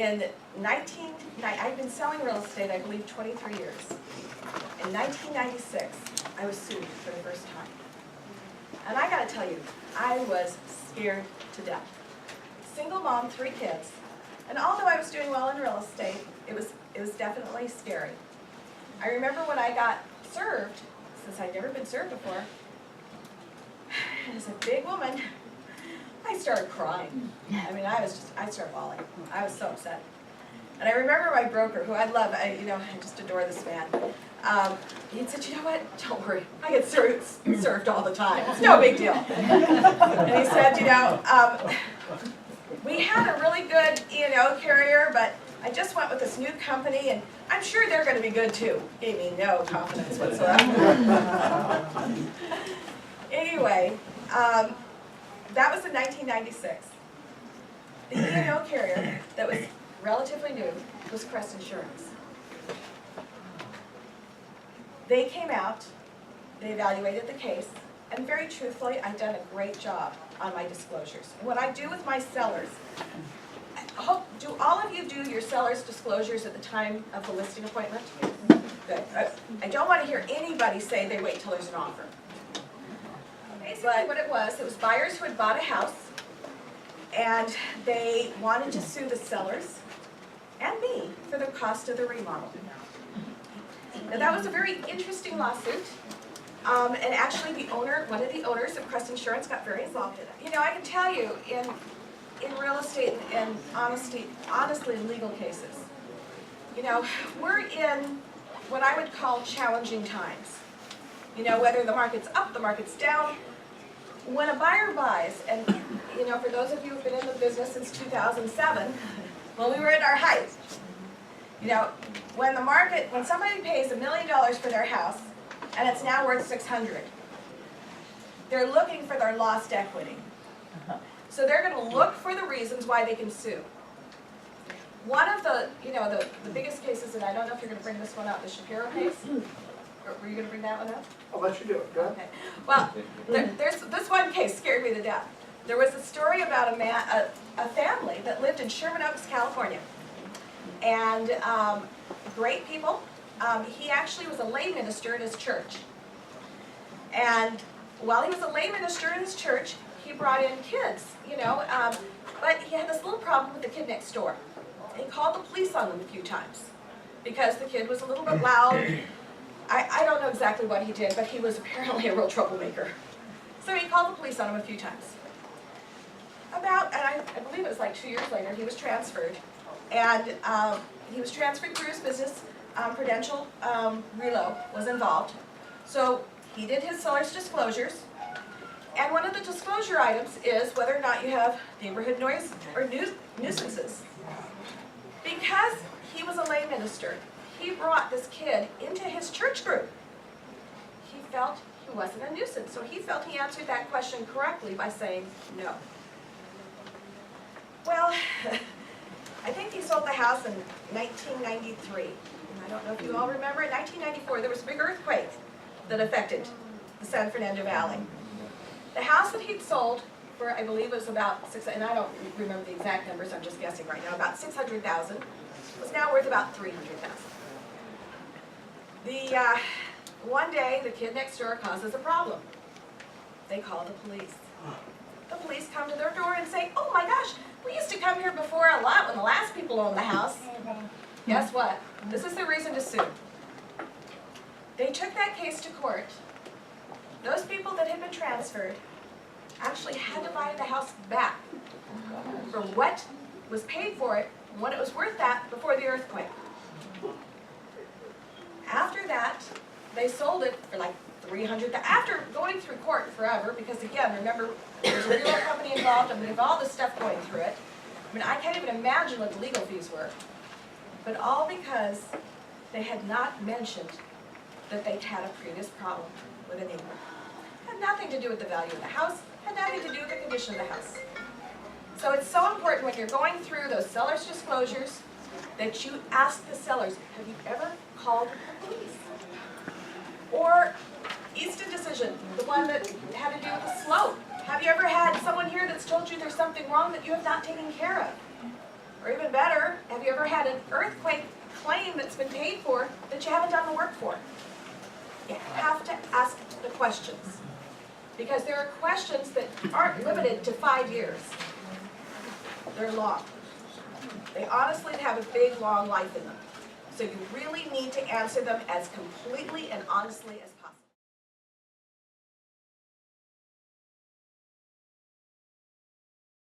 I've been selling real estate, I believe, 23 years. In 1996, I was sued for the first time. And I gotta tell you, I was scared to death. Single mom, 3 kids. And although I was doing well in real estate, it was definitely scary. I remember when I got served, since I'd never been served before, as a big woman, I started crying. I mean, I started bawling. I was so upset. And I remember my broker, who I love, I just adore this man. He said, you know what, don't worry, I get served all the time. It's no big deal. And he said, we had a really good E&O carrier, but I just went with this new company, and I'm sure they're going to be good too. Gave me no confidence whatsoever. Anyway, that was in 1996. The E&O carrier that was relatively new was Crest Insurance. They came out, they evaluated the case, and very truthfully, I've done a great job on my disclosures. What I do with my sellers, do all of you do your sellers' disclosures at the time of the listing appointment? Good. I don't want to hear anybody say they wait till there's an offer. Basically what it was buyers who had bought a house, and they wanted to sue the sellers and me for the cost of the remodel. Now that was a very interesting lawsuit, and actually one of the owners of Crest Insurance got very involved in it. I can tell you, in real estate and honestly in legal cases, we're in what I would call challenging times. Whether the market's up, the market's down. When a buyer buys, and for those of you who've been in the business since 2007, when we were at our height, when somebody pays $1 million for their house and it's now worth $600, they're looking for their lost equity. So they're going to look for the reasons why they can sue. One of the biggest cases, and I don't know if you're going to bring this one up, the Shapiro case. Or were you going to bring that one up? I'll let you do it. Go ahead. Okay. Well, there's this one case scared me to death. There was a story about a family that lived in Sherman Oaks, California. And great people. He actually was a lay minister in his church. And while he was a lay minister in his church, he brought in kids, but he had this little problem with the kid next door. He called the police on them a few times because the kid was a little bit loud. I don't know exactly what he did, but he was apparently a real troublemaker. So he called the police on him a few times. And I believe it was like 2 years later, he was transferred. And he was transferred through his business. Prudential Relo was involved. So he did his seller's disclosures. And one of the disclosure items is whether or not you have neighborhood noise or nuisances. Because he was a lay minister, he brought this kid into his church group. He felt he wasn't a nuisance, so he felt he answered that question correctly by saying no. Well, I think he sold the house in 1993. And I don't know if you all remember, in 1994 there was a big earthquake that affected the San Fernando Valley. The house that he'd sold for, I believe it was about and I don't remember the exact numbers, I'm just guessing right now, about $600,000, was now worth about $300,000. One day, the kid next door causes a problem. They call the police. The police come to their door and say, oh my gosh, we used to come here before a lot when the last people owned the house. Guess what? This is the reason to sue. They took that case to court. Those people that had been transferred actually had to buy the house back for what was paid for it, and what it was worth that before the earthquake. After that, they sold it for like $300,000. After going through court forever, because again, remember, there's a real company involved, and we have all this stuff going through it. I mean, I can't even imagine what the legal fees were. But all because they had not mentioned that they'd had a previous problem with a neighbor. Had nothing to do with the value of the house, had nothing to do with the condition of the house. So it's so important when you're going through those seller's disclosures that you ask the sellers, have you ever called the police? Or Easton decision, the one that had to do with the slope. Have you ever had someone here that's told you there's something wrong that you have not taken care of? Or even better, have you ever had an earthquake claim that's been paid for that you haven't done the work for? You have to ask the questions. Because there are questions that aren't limited to 5 years. They're long. They honestly have a big, long life in them. So you really need to answer them as completely and honestly as possible.